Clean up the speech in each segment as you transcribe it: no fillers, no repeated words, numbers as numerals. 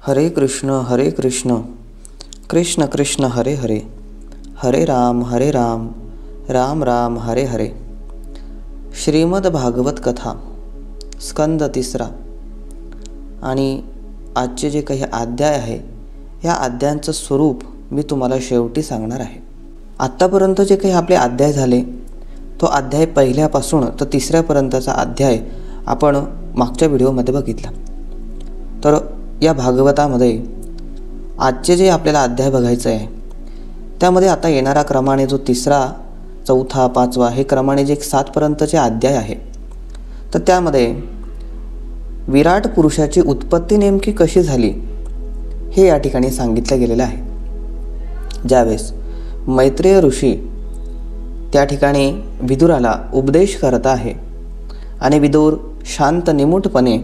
हरे कृष्ण कृष्ण कृष्ण हरे हरे, हरे राम राम राम हरे हरे. श्रीमद भागवत कथा स्कंद 3. आणि आजचे जे काही अध्याय आहे या अध्यायांचं स्वरूप मी तुम्हाला शेवटी सांगणार आहे. आत्तापर्यंत जे काही आपले अध्याय झाले तो अध्याय पहिल्यापासून तर 3ऱ्या पर्यंतचा अध्याय आपण मागच्या व्हिडिओमध्ये बघितला. तर या भागवतामध्ये आजचे जे आपल्याला अध्याय बघायचं आहे त्यामध्ये आता येणारा क्रमाने जो 3रा 4था 5वा हे क्रमाने जे 7 पर्यंतचे अध्याय आहे तर त्यामध्ये विराट पुरुषाची उत्पत्ती नेमकी कशी झाली हे या ठिकाणी सांगितलं गेलेलं आहे. ज्यावेळेस मैत्रेय ऋषी त्या ठिकाणी विदुराला उपदेश करत आहे आणि विदुर शांत निमूटपणे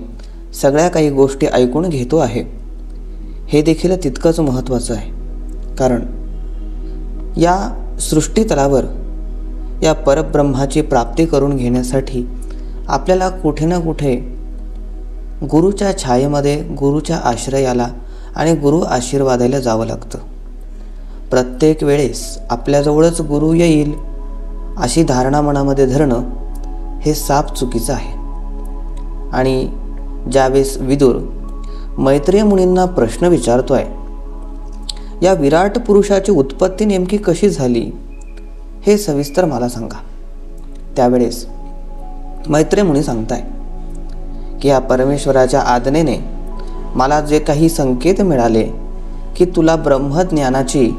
सगळ्या काही गोष्टी ऐकून घेतो आहे, हे देखील तितकंच महत्त्वाचं आहे. कारण या सृष्टीतलावर या परब्रह्माची प्राप्ती करून घेण्यासाठी आपल्याला कुठे ना कुठे गुरुच्या छायेमध्ये गुरुच्या आश्रयाला आणि गुरु आशीर्वादाला जावं लागतं. प्रत्येक वेळेस आपल्याजवळच गुरु येईल अशी धारणा मनामध्ये धरणं हे साप चुकीचं आहे. आणि ज्यावेळेस विदुर मैत्रेय मुनींना प्रश्न विचारतोय, या विराट पुरुषाची उत्पत्ती नेमकी कशी झाली हे सविस्तर मला सांगा. त्यावेळेस मैत्रेय मुनी सांगताय की या परमेश्वराच्या आज्ञेने मला जे काही संकेत मिळाले की तुला ब्रह्मज्ञानाची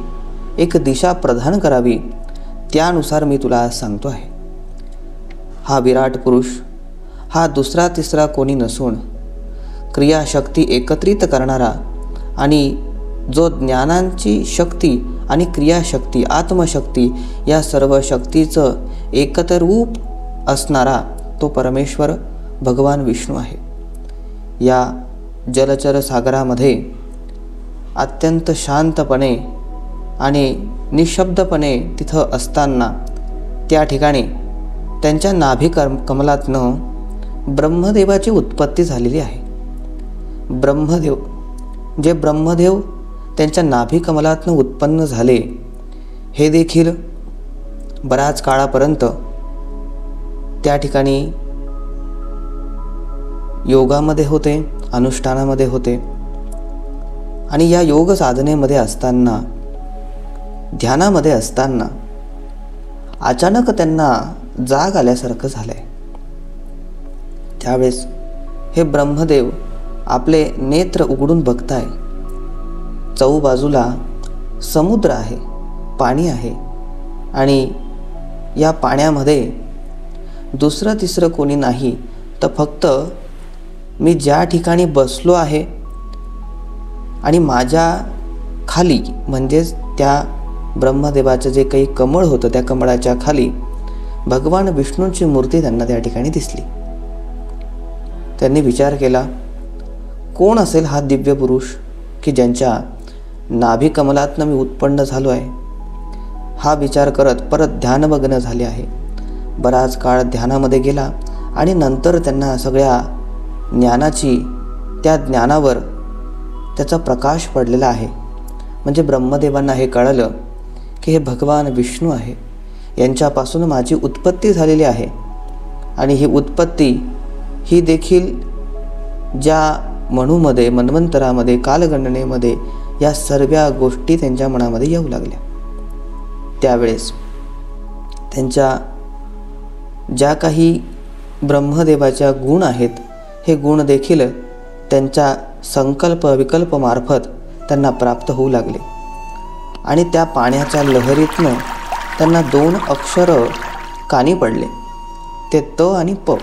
एक दिशा प्रदान करावी त्यानुसार मी तुला आज सांगतो आहे. हा विराट पुरुष हा दुसरा तिसरा कोणी नसून क्रियाशक्ती एकत्रित करणारा आणि जो ज्ञानांची शक्ती आणि क्रियाशक्ती आत्मशक्ती या सर्व शक्तीचं एकत्र रूप असणारा तो परमेश्वर भगवान विष्णू आहे. या जलचर सागरामध्ये अत्यंत शांतपणे आणि निशब्दपणे तिथं असताना त्या ठिकाणी त्यांच्या नाभी कमलातनं ब्रह्मदेवाची उत्पत्ती झालेली आहे. ब्रह्मदेव त्यांच्या नाभी कमलातनं उत्पन्न झाले हे देखील बऱ्याच काळापर्यंत त्या ठिकाणी योगामध्ये होते, अनुष्ठानामध्ये होते. आणि या योग साधनेमध्ये असताना ध्यानामध्ये असताना अचानक त्यांना जाग आल्यासारखं झालंय. त्यावेळेस हे ब्रह्मदेव आपले नेत्र उघडून बघताय, चहूबाजूला समुद्र आहे, पाणी आहे आणि या पाण्यामध्ये दुसरं तिसरं कोणी नाही तर फक्त मी ज्या ठिकाणी बसलो आहे आणि माझ्या खाली म्हणजेच त्या ब्रह्मदेवाचं जे काही कमळ होतं त्या कमळाच्या खाली भगवान विष्णूंची मूर्ती त्यांना त्या ठिकाणी दिसली. त्यांनी विचार केला, कोण असेल हा दिव्य पुरुष की ज्यांच्या नाभी कमलातनं मी उत्पन्न झालो आहे. हा विचार करत परत ध्यानमग्न झाले आहे. बराच काळ ध्यानामध्ये गेला आणि नंतर त्यांना सगळ्या ज्ञानाची त्या ज्ञानावर त्याचा प्रकाश पडलेला आहे. म्हणजे ब्रह्मदेवांना हे कळलं की हे भगवान विष्णू आहे, यांच्यापासून माझी उत्पत्ती झालेली आहे. आणि ही उत्पत्ती ही देखील ज्या मनुमध्ये मन्वंतरामध्ये कालगणनेमध्ये या सर्व गोष्टी त्यांच्या मनामध्ये येऊ लागल्या. त्यावेळेस त्यांच्या ज्या काही ब्रह्मदेवाच्या गुण आहेत हे गुण देखील त्यांच्या संकल्प विकल्पमार्फत त्यांना प्राप्त होऊ लागले. आणि त्या पाण्याच्या लहरीतनं त्यांना 2 अक्षर कानी पडले, ते त आणि प.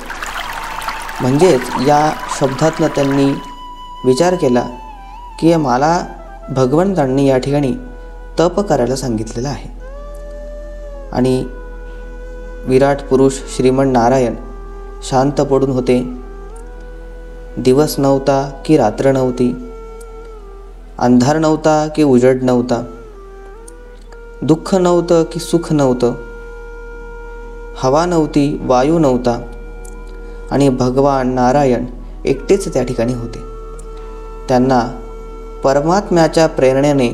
म्हणजेच या शब्दातनं त्यांनी विचार केला की मला भगवंतांनी या ठिकाणी तप करायला सांगितलेलं आहे. आणि विराट पुरुष श्रीमन नारायण शांत पडून होते. दिवस नव्हता की रात्र नव्हती, अंधार नव्हता की उजेड नव्हता, दुःख नव्हतं की सुख नव्हतं, हवा नव्हती वायू नव्हता आणि भगवान नारायण एकटेच त्या ठिकाणी होते. त्यांना परमात्म्याच्या प्रेरणेने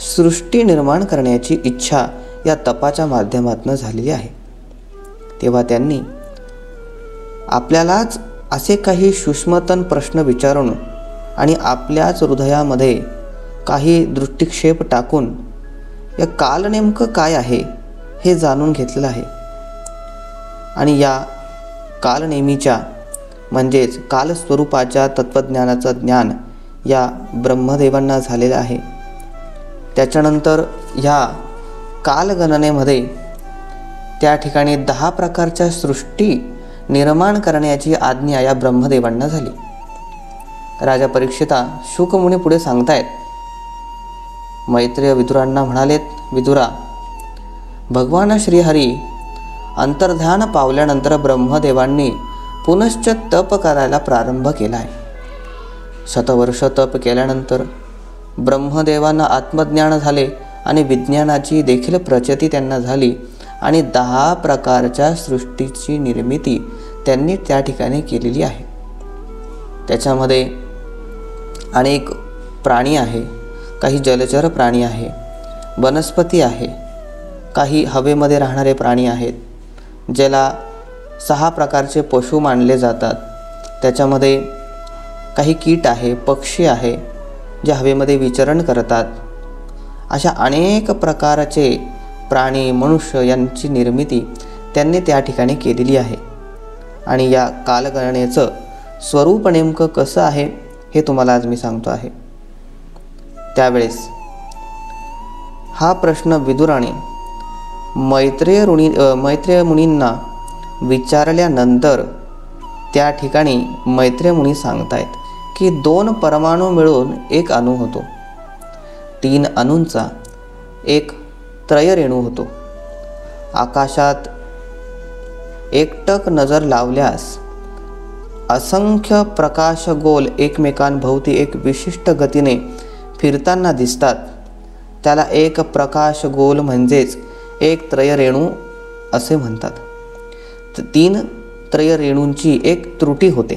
सृष्टी निर्माण करण्याची इच्छा या तपाच्या माध्यमातून झालेली आहे. तेव्हा त्यांनी आपल्यालाच असे काही सूक्ष्मतम प्रश्न विचारून आणि आपल्याच हृदयामध्ये काही दृष्टिक्षेप टाकून या काल नेमकं काय आहे हे जाणून घेतलेलं आहे. आणि या कालनेमीच्या म्हणजेच कालस्वरूपाच्या तत्त्वज्ञानाचं ज्ञान या ब्रह्मदेवांना झालेलं आहे. त्याच्यानंतर ह्या कालगणनेमध्ये त्या ठिकाणी 10 प्रकारच्या सृष्टी निर्माण करण्याची आज्ञा या ब्रह्मदेवांना झाली. राजा परीक्षिता शुकमुनी पुढे सांगतायत, मैत्रेय विदुरांना म्हणालेत, विदुरा, भगवान श्रीहरी अंतर्ध्यान पावल्यानंतर ब्रह्मदेवांनी पुनश्च तप करायला प्रारंभ केला आहे. शतवर्ष तप केल्यानंतर ब्रह्मदेवांना आत्मज्ञान झाले आणि विज्ञानाची देखील प्रचिती त्यांना झाली आणि 10 प्रकारच्या सृष्टीची निर्मिती त्यांनी त्या ठिकाणी केलेली आहे. त्याच्यामध्ये अनेक प्राणी आहे, काही जलचर प्राणी आहे, वनस्पती आहे, काही हवेमध्ये राहणारे प्राणी आहेत, ज्याला 6 प्रकारचे पशु मानले जातात. त्याच्यामध्ये काही कीट आहे, पक्षी आहे, जे हवेमध्ये विचरण करतात. अशा अनेक प्रकारचे प्राणी, मनुष्य यांची निर्मिती त्यांनी त्या ठिकाणी केलेली आहे. आणि या कालगणनेचं स्वरूप नेमकं कसं आहे हे तुम्हाला आज मी सांगतो आहे. त्यावेळेस हा प्रश्न विदुराने मैत्रेय मुनींना विचारल्यानंतर त्या ठिकाणी मैत्रेय मुनी सांगतायत की 2 परमाणू मिळून एक अणू होतो, 3 अणूंचा एक त्रयरेणू होतो. आकाशात एकटक नजर लावल्यास असंख्य प्रकाश गोल एकमेकांभोवती एक विशिष्ट गतीने फिरताना दिसतात. त्याला एक प्रकाश गोल म्हणजेच एक त्रयरेणू असे म्हणतात. 3 त्रयरेणूंची एक त्रुटी होते.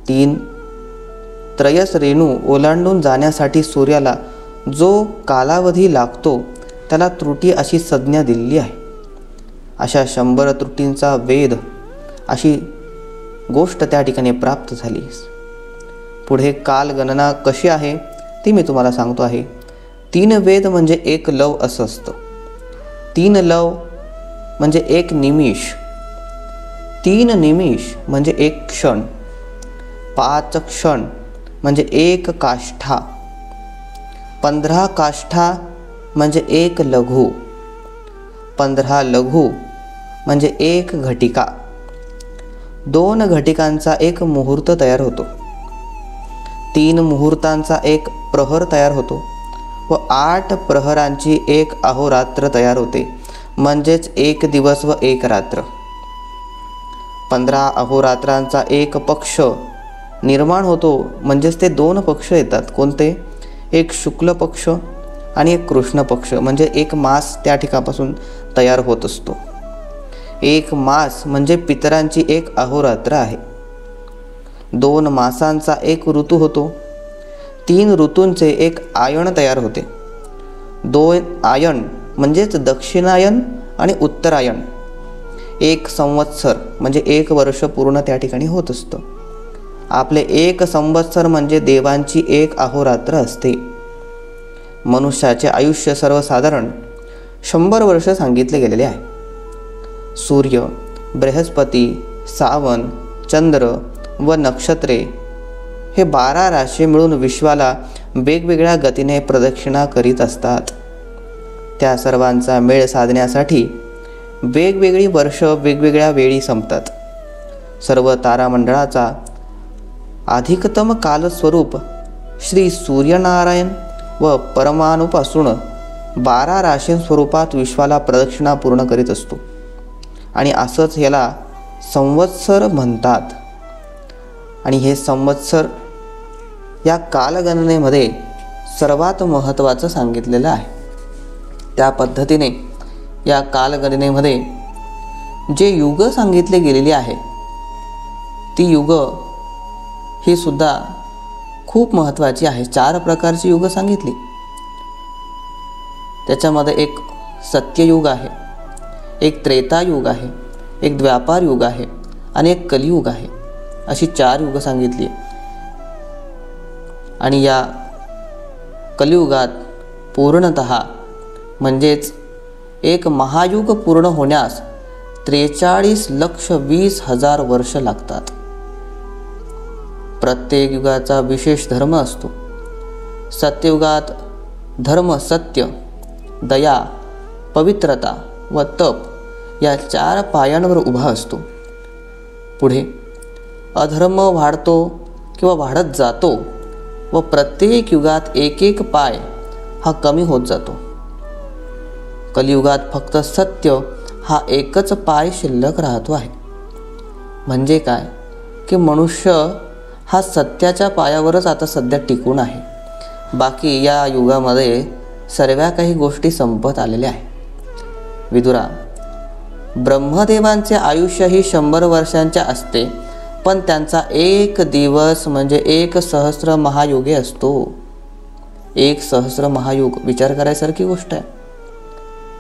3 त्रयस रेणू ओलांडून जाण्यासाठी सूर्याला जो कालावधी लागतो त्याला त्रुटी अशी संज्ञा दिलेली आहे. अशा 100 त्रुटींचा वेद अशी गोष्ट त्या ठिकाणी प्राप्त झाली. पुढे कालगणना कशी आहे ती मी तुम्हाला सांगतो आहे. 3 वेद म्हणजे 1 लव असं असतं. 3 लव म्हणजे 1 निमिष, 3 निमिष म्हणजे 1 क्षण, 5 क्षण म्हणजे 1 काष्ठा, 15 काष्ठा म्हणजे 1 लघु, 15 लघु म्हणजे 1 घटिका. 2 घटिकांचा 1 मुहूर्त तयार होतो, 3 मुहूर्तांचा 1 प्रहर तयार होतो व 8 प्रहरांची 1 अहोरात्र तयार होते, म्हणजेच 1 दिवस व 1 रात्र. 15 अहोरात्रांचा 1 पक्ष निर्माण होतो, म्हणजेच ते 2 पक्ष येतात. कोणते? एक शुक्ल पक्ष आणि एक कृष्ण पक्ष, म्हणजे 1 मास त्या ठिकाणापासून तयार होत असतो. 1 मास म्हणजे पितरांची 1 अहोरात्र आहे. 2 मासांचा 1 ऋतू होतो. 3 ऋतूंचे 1 आयन तयार होते. 2 आयन म्हणजेच दक्षिणायन आणि उत्तरायण. 1 संवत्सर म्हणजे 1 वर्ष पूर्ण त्या ठिकाणी होत असतं. आपले 1 संवत्सर म्हणजे देवांची 1 अहोरात्र असते. मनुष्याचे आयुष्य सर्वसाधारण 100 वर्ष सांगितले गेलेले आहे. सूर्य, बृहस्पती, सावन, चंद्र व नक्षत्रे हे 12 राशी मिळून विश्वाला वेगवेगळ्या गतीने प्रदक्षिणा करीत असतात. त्या सर्वांचा मेळ साधण्यासाठी वेगवेगळी वर्ष वेगवेगळ्या वेळी संपतात. सर्व तारामंडळाचा अधिकतम कालस्वरूप श्री सूर्यनारायण व परमाणूपासून 12 राशीं स्वरूपात विश्वाला प्रदक्षिणा पूर्ण करीत असतो आणि असंच याला संवत्सर म्हणतात. आणि हे संवत्सर या कालगणनेमध्ये सर्वात महत्त्वाचं सांगितलेलं आहे. त्या पद्धतीने या कालगणनेमध्ये जे युग सांगितले गेलेली आहे ती युग ही सुद्धा खूप महत्त्वाची आहे. 4 प्रकारची युग सांगितली. त्याच्यामध्ये एक सत्ययुग आहे, एक त्रेतायुग आहे, एक द्वापार युग आहे आणि एक कलियुग आहे. अशी 4 युग सांगितली. आणि या कलियुगात पूर्णतः म्हणजेच एक महायुग पूर्ण होण्यास 43,20,000 वर्ष लागतात. प्रत्येक युगाचा विशेष धर्म असतो. सत्ययुगात धर्म, सत्य, दया, पवित्रता व तप या 4 पायांवर उभा असतो. पुढे अधर्म वाढतो किंवा वाढत जातो व प्रत्येक युगात एक एक पाय हा कमी होत जातो. कलियुगात फक्त सत्य हा एकच पाय शिल्लक राहतो आहे. म्हणजे काय की मनुष्य हा सत्याच्या पायावरच आता सध्या टिकून आहे. बाकी या युगामध्ये सर्व काही गोष्टी संपत आलेल्या आहे. विदुरा, ब्रह्मदेवांचे आयुष्य ही 100 वर्षांचे असते, पण त्यांचा एक दिवस म्हणजे 1,000 महायुगे असतो. 1,000 महायुग विचार करायसारखी गोष्ट आहे.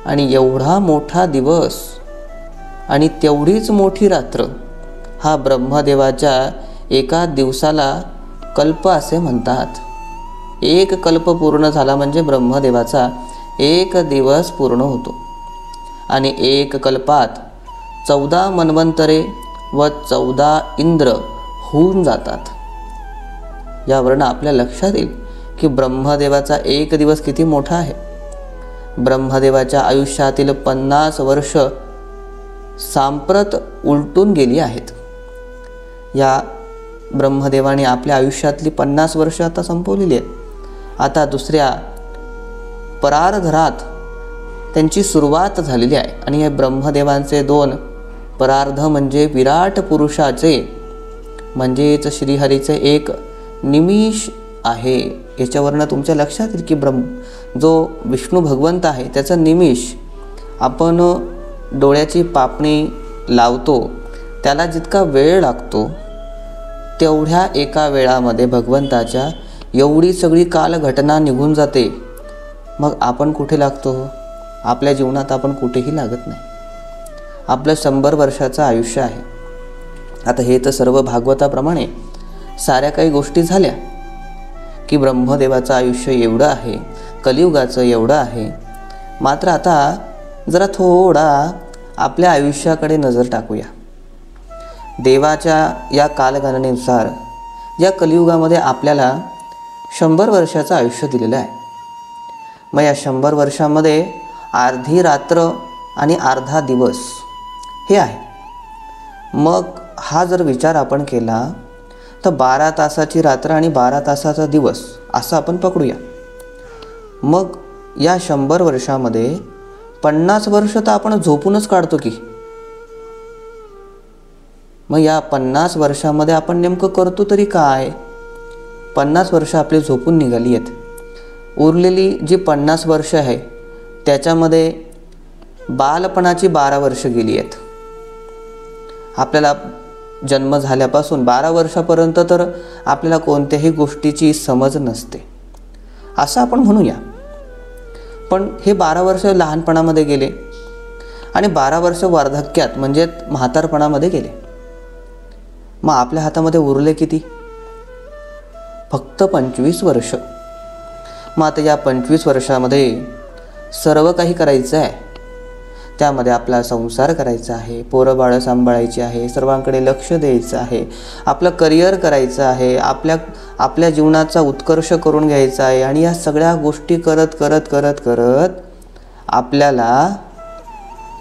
आणि एवढा मोठा दिवस आणि तेवढीच मोठी रात्र, हा ब्रह्मदेवाच्या एका दिवसाला कल्प असे म्हणतात. एक कल्प पूर्ण झाला म्हणजे ब्रह्मदेवाचा एक दिवस पूर्ण होतो. आणि एक कल्पात 14 मन्वंतरे व 14 इंद्र होऊन जातात. यावरून आपल्या लक्षात येईल की ब्रह्मदेवाचा एक दिवस किती मोठा आहे. ब्रह्मदेवाच्या आयुष्यातील 50 वर्ष सांप्रत उलटून गेली आहेत. या ब्रह्मदेवाने आपल्या आयुष्यातली 50 वर्ष आता संपवलेली आहेत. आता दुसऱ्या परार्धरात त्यांची सुरुवात झालेली आहे. आणि हे ब्रह्मदेवांचे 2 परार्ध म्हणजे विराट पुरुषाचे म्हणजेच श्रीहरीचे एक निमिष आहे. याच्यावरनं तुमच्या लक्षात येईल की जो विष्णू भगवंत आहे त्याचा निमिष, आपण डोळ्याची पापणी लावतो त्याला जितका वेळ लागतो तेवढ्या एका वेळामध्ये भगवंताच्या एवढी सगळी कालघटना निघून जाते. मग आपण कुठे लागतो? आपल्या जीवनात आपण कुठेही लागत नाही. आपलं 100 वर्षाचं आयुष्य आहे. आता हे तर सर्व भागवताप्रमाणे साऱ्या काही गोष्टी झाल्या की ब्रह्मदेवाचं आयुष्य एवढं आहे, कलियुगाचं एवढं आहे. मात्र आता जरा थोडा आपल्या आयुष्याकडे नजर टाकूया. देवाच्या या कालगणनेनुसार या कलियुगामध्ये आपल्याला 100 वर्षाचं आयुष्य दिलेलं आहे. मग या 100 वर्षामध्ये अर्धी रात्र आणि अर्धा दिवस हे आहे. मग हा जर विचार आपण केला तर 12 तासाची रात्र आणि 12 तासाचा दिवस असं आपण पकडूया. मग या 100 वर्षामध्ये 50 वर्ष तर आपण झोपूनच काढतो की. मग या 50 वर्षामध्ये आपण नेमकं करतो तरी काय? 50 वर्ष आपली झोपून निघाली आहेत. उरलेली जी 50 वर्ष आहे त्याच्यामध्ये बालपणाची 12 वर्ष गेली आहेत. आपल्याला जन्म झाल्यापासून 12 वर्षापर्यंत तर आपल्याला कोणत्याही गोष्टीची समज नसते असं आपण म्हणूया. पण हे 12 वर्ष लहानपणामध्ये गेले आणि 12 वर्ष वार्धक्यात म्हणजे म्हातारपणामध्ये गेले. मग आपल्या हातामध्ये उरले किती? फक्त 25 वर्ष. मग आता या 25 वर्षामध्ये सर्व काही करायचं आहे. त्यामध्ये आपला संसार करायचा आहे, पोरं बाळं सांभाळायची आहे, सर्वांकडे लक्ष द्यायचं आहे, आपलं करिअर करायचं आहे, आपल्या जीवनाचा उत्कर्ष करून घ्यायचा आहे. आणि या सगळ्या गोष्टी करत करत करत करत आपल्याला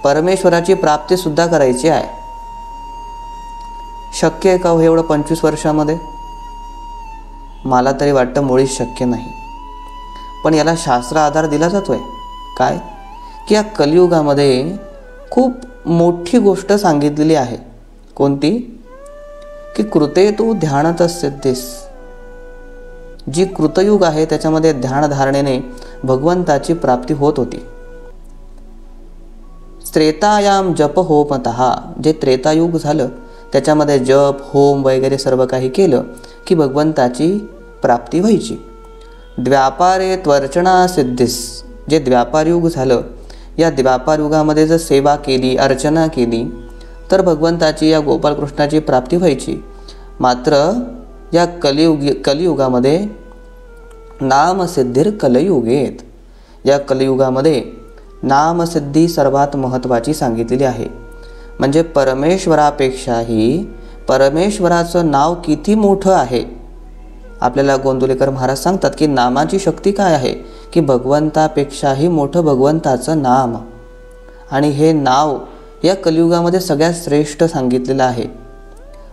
परमेश्वराची प्राप्तीसुद्धा करायची आहे. शक्य आहे का हो एवढं 25 वर्षामध्ये? मला तरी वाटतं मुळीच शक्य नाही. पण याला शास्त्र आधार दिला जातोय. काय की या कलियुगामध्ये खूप मोठी गोष्ट सांगितलेली आहे. कोणती? की कृते तू ध्यानात सिद्धीस. जी कृतयुग आहे त्याच्यामध्ये ध्यानधारणेने भगवंताची प्राप्ती होत होती. त्रेतायाम जप होमतः. जे त्रेतायुग झालं त्याच्यामध्ये जप होम वगैरे सर्व काही केलं की भगवंताची प्राप्ती व्हायची. द्व्यापारे त्वर्चना सिद्धीस, जे द्व्यापार युग झालं, या द्व्यापार युगामध्ये जर सेवा केली, अर्चना केली तर भगवंताची, या गोपालकृष्णाची प्राप्ती व्हायची. मात्र या कलियुगामध्ये नामसिद्धीर कलयुगेत, या कलियुगामध्ये नामसिद्धी सर्वात महत्त्वाची सांगितलेली आहे. म्हणजे परमेश्वरापेक्षाही परमेश्वराचं नाव किती मोठं आहे. आपल्याला गोंदवलेकर महाराज सांगतात की नामाची शक्ती काय आहे, की भगवंतापेक्षाही मोठं भगवंताचं नाम. आणि हे नाव या कलियुगामध्ये सगळ्यात श्रेष्ठ सांगितलेलं आहे.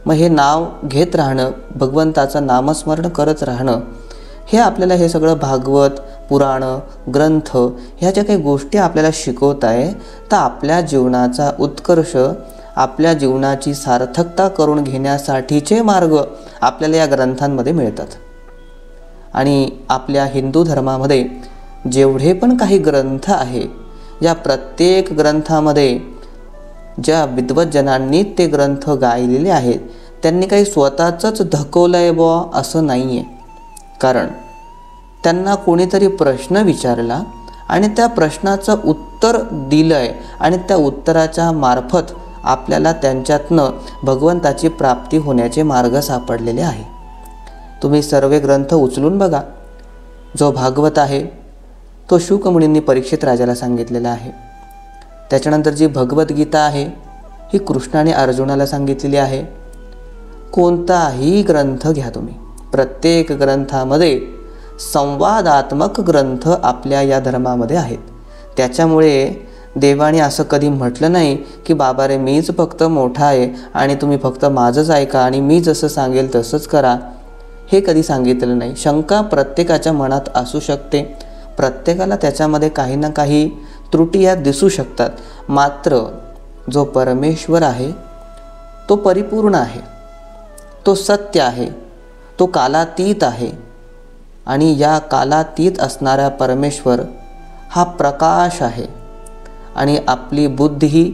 मग हे नाव घेत राहणं, भगवंताचं नामस्मरण करत राहणं, हे आपल्याला हे सगळं भागवत, पुराण, ग्रंथ ह्या ज्या काही गोष्टी आपल्याला शिकवत आहे, तर आपल्या जीवनाचा उत्कर्ष, आपल्या जीवनाची सार्थकता करून घेण्यासाठीचे मार्ग आपल्याला या ग्रंथांमध्ये मिळतात. आणि आपल्या हिंदू धर्मामध्ये जेवढे पण काही ग्रंथ आहे, या प्रत्येक ग्रंथामध्ये ज्या विद्वज्जनांनी ते ग्रंथ गायलेले आहेत, त्यांनी काही स्वतःचंच धकवलं आहे बुवा असं नाही आहे. कारण त्यांना कोणीतरी प्रश्न विचारला आणि त्या प्रश्नाचं उत्तर दिलं आहे आणि त्या उत्तराच्या मार्फत आपल्याला त्यांच्यातनं भगवंताची प्राप्ती होण्याचे मार्ग सापडलेले आहे. तुम्ही सर्व ग्रंथ उचलून बघा. जो भागवत आहे तो शुकमुनींनी परीक्षित राजाला सांगितलेला आहे. त्याच्यानंतर जी भगवद्गीता आहे ही कृष्णाने अर्जुनाला सांगितलेली आहे. कोणताही ग्रंथ घ्या तुम्ही, प्रत्येक ग्रंथामध्ये संवादात्मक ग्रंथ आपल्या या धर्मामध्ये आहेत. त्याच्यामुळे देवाने असं कधी म्हटलं नाही की बाबा रे मीच फक्त मोठा आहे आणि तुम्ही फक्त माझंच ऐका आणि मी जसं सांगेल तसंच करा, हे कधी सांगितलं नाही. शंका प्रत्येकाच्या मनात असू शकते, प्रत्येकाला त्याच्यामध्ये काही ना काही त्रुटी या दिसू शकतात. मात्र जो परमेश्वर आहे तो परिपूर्ण आहे, तो सत्य आहे, तो कालातीत आहे. आणि या कालातीत असणारा परमेश्वर हा प्रकाश आहे. आणि आपली बुद्धी ही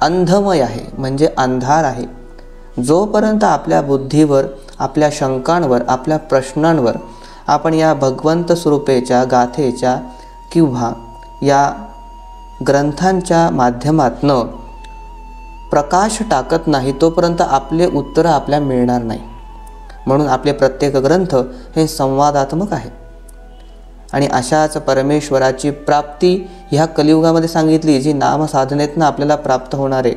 अंधमय आहे, म्हणजे अंधार आहे. जोपर्यंत आपल्या बुद्धीवर, आपल्या शंकांवर, आपल्या प्रश्नांवर आपण या भगवंत स्वरूपेच्या गाथेच्या किंवा या ग्रंथांच्या माध्यमातनं प्रकाश टाकत नाही, तोपर्यंत आपले उत्तरं आपल्याला मिळणार नाही. म्हणून आपले प्रत्येक ग्रंथ हे संवादात्मक आहे. आणि अशाच परमेश्वराची प्राप्ती ह्या कलियुगामध्ये सांगितली, जी नामसाधनेतनं आपल्याला प्राप्त होणार आहे.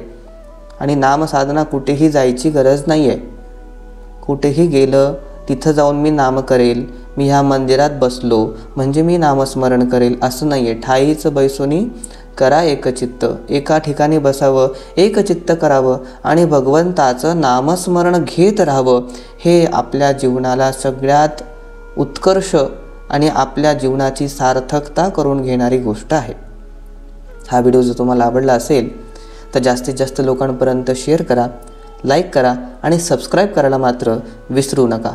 आणि नामसाधना कुठेही जायची गरज नाही आहे. कुठेही गेलं तिथं जाऊन मी नाम करेल, मी ह्या मंदिरात बसलो म्हणजे मी नामस्मरण करेल असं नाही आहे. ठाईच बैसोनी करा एकचित्त, एका ठिकाणी बसावं, एकचित्त करावं आणि भगवंताचं नामस्मरण घेत राहावं. हे आपल्या जीवनाला सगळ्यात उत्कर्ष आणि आपल्या जीवनाची सार्थकता करून घेणारी गोष्ट आहे. हा व्हिडिओ जर तुम्हाला आवडला असेल तर जास्तीत जास्त लोकांपर्यंत शेअर करा, लाईक करा आणि सबस्क्राईब करायला मात्र विसरू नका.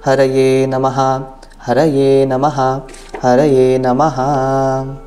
हरये नमः, हरये नमः, हरये नमः.